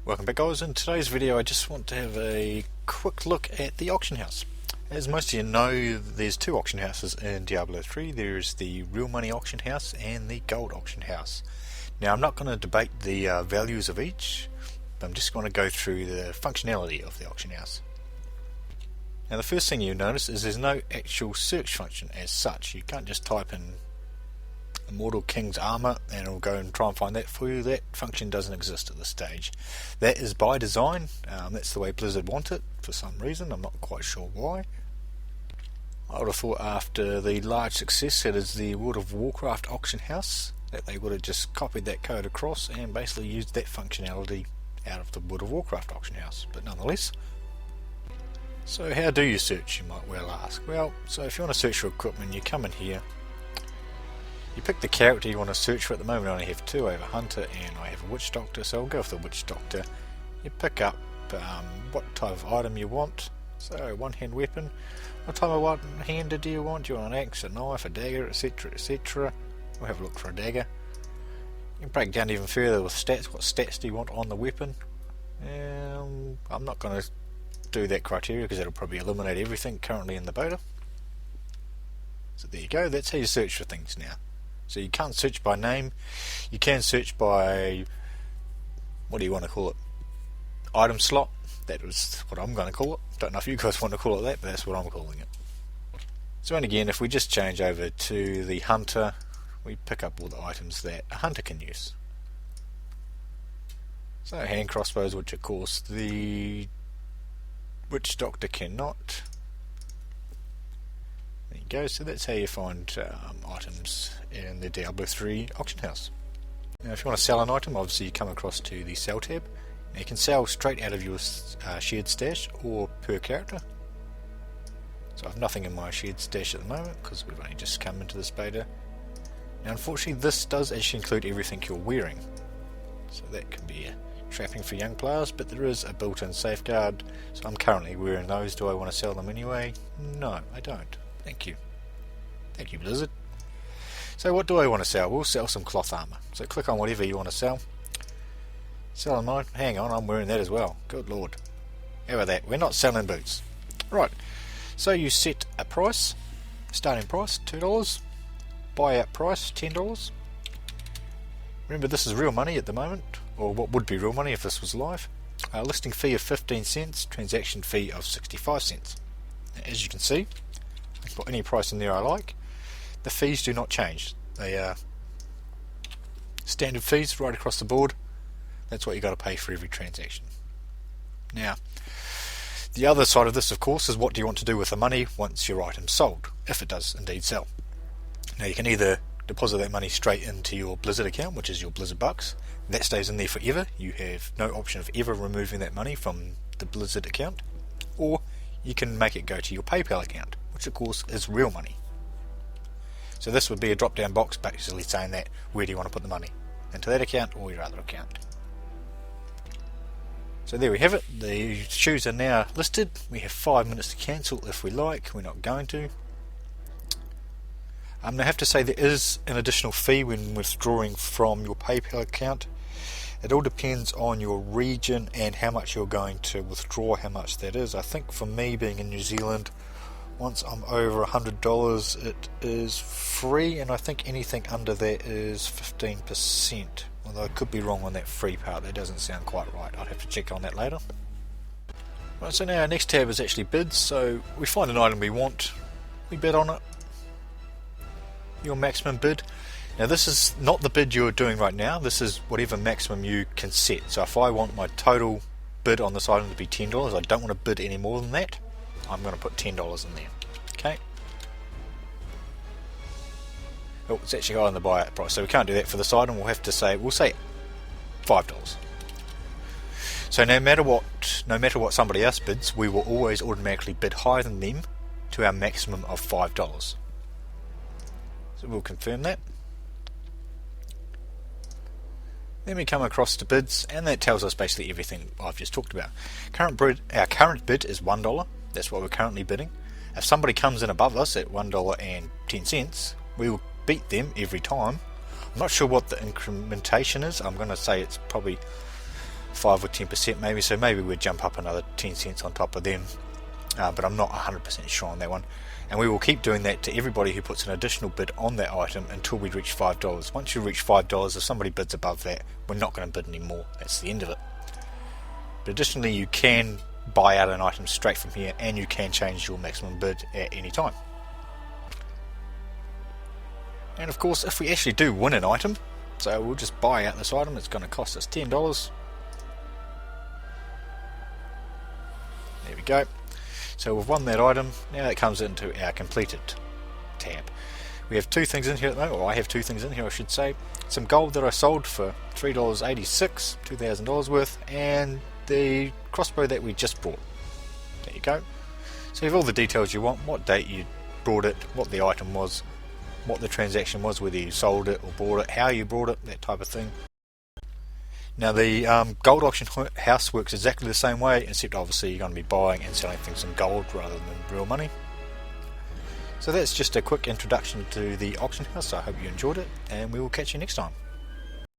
Welcome back, guys. In today's video I just want to have a quick look at the auction house. As most of you know, there's two auction houses in Diablo 3. There's the real money auction house and the gold auction house. Now I'm not going to debate the values of each, but I'm just going to go through the functionality of the auction house. Now the first thing you notice is there's no actual search function as such. You can't just type in Immortal King's armor and it'll go and try and find that for you. That function doesn't exist at this stage. That is by design. That's the way Blizzard want it for some reason. I'm not quite sure why. I would have thought after the large success that is the World of Warcraft auction house that they would have just copied that code across and basically used that functionality out of the World of Warcraft auction house, but nonetheless. So how do you search, you might well ask? Well, so if you want to search for equipment, you come in here, you pick the character you want to search for. At the moment I only have two. I have a hunter and I have a witch doctor, so I'll go with the witch doctor. You pick up what type of item you want. So one hand weapon. What type of one-hander do you want? Do you want an axe, a knife, a dagger, etc, etc. We'll have a look for a dagger. You can break down even further with stats. What stats do you want on the weapon? I'm not going to do that criteria because that'll probably eliminate everything currently in the beta. So there you go. That's how you search for things now. So you can't search by name. You can search by, what do you want to call it? Item slot. That was what I'm going to call it. Don't know if you guys want to call it that, but that's what I'm calling it. So and again, if we just change over to the hunter, we pick up all the items that a hunter can use. So hand crossbows, which of course the witch doctor cannot. There you go. So that's how you find items in the Diablo 3 auction house. Now if you want to sell an item, obviously you come across to the sell tab. Now you can sell straight out of your shared stash or per character. So I have nothing in my shared stash at the moment because we've only just come into this beta. Now unfortunately this does actually include everything you're wearing, so that can be trapping for young players, but there is a built-in safeguard, so I'm currently wearing those. Do I want to sell them anyway? No, I don't. Thank you. Thank you, Blizzard. So what do I want to sell? We'll sell some cloth armor. So click on whatever you want to sell. Sell on mine. Hang on, I'm wearing that as well. Good lord. How about that? We're not selling boots. Right. So you set a price. Starting price $2. Buyout price $10. Remember, this is real money at the moment, or what would be real money if this was live. Listing fee of 15 cents, transaction fee of 65 cents. Now, as you can see, I can put any price in there I like. The fees do not change. They are standard fees right across the board. That's what you got to pay for every transaction. Now, the other side of this, of course, is what do you want to do with the money once your item's sold, if it does indeed sell. Now you can either deposit that money straight into your Blizzard account, which is your Blizzard bucks. That stays in there forever. You have no option of ever removing that money from the Blizzard account. Or you can make it go to your PayPal account, which of course is real money. So this would be a drop down box basically saying that where do you want to put the money? Into that account or your other account. So there we have it. The shoes are now listed. We have 5 minutes to cancel if we like. We're not going to. I have to say there is an additional fee when withdrawing from your PayPal account. It all depends on your region and how much you're going to withdraw, how much that is. I think for me, being in New Zealand, once I'm over $100 it is free, and I think anything under that is 15%. Although I could be wrong on that free part, that doesn't sound quite right. I'd have to check on that later. Right, so now our next tab is actually bids. So we find an item we want, we bid on it. Your maximum bid. Now this is not the bid you're doing right now, this is whatever maximum you can set. So if I want my total bid on this item to be $10, I don't want to bid any more than that, I'm going to put $10 in there. Okay. Oh, it's actually higher than the buyout price, so we can't do that for this item. We'll have to say, we'll say $5. So no matter what somebody else bids, we will always automatically bid higher than them to our maximum of $5. So we'll confirm that. Then we come across to bids, and that tells us basically everything I've just talked about. Our current bid is $1. That's what we're currently bidding. If somebody comes in above us at $1.10, we will beat them every time. I'm not sure what the incrementation is. I'm going to say it's probably 5 or 10% maybe, so maybe we'd jump up another 10 cents on top of them, but I'm not 100% sure on that one. And we will keep doing that to everybody who puts an additional bid on that item until we reach $5. Once you reach $5, if somebody bids above that, we're not going to bid anymore. That's the end of it. But additionally, you can buy out an item straight from here, and you can change your maximum bid at any time. And of course, if we actually do win an item, so we'll just buy out this item, it's going to cost us $10. There we go. So we've won that item. Now it comes into our completed tab. We have two things in here at the moment, or I have two things in here I should say. Some gold that I sold for $3.86, $2,000 worth, and the crossbow that we just bought. There you go. So you have all the details you want, what date you brought it, what the item was, what the transaction was, whether you sold it or bought it, how you bought it, that type of thing. Now the gold auction house works exactly the same way, except obviously you're going to be buying and selling things in gold rather than real money. So that's just a quick introduction to the auction house. I hope you enjoyed it, and we will catch you next time.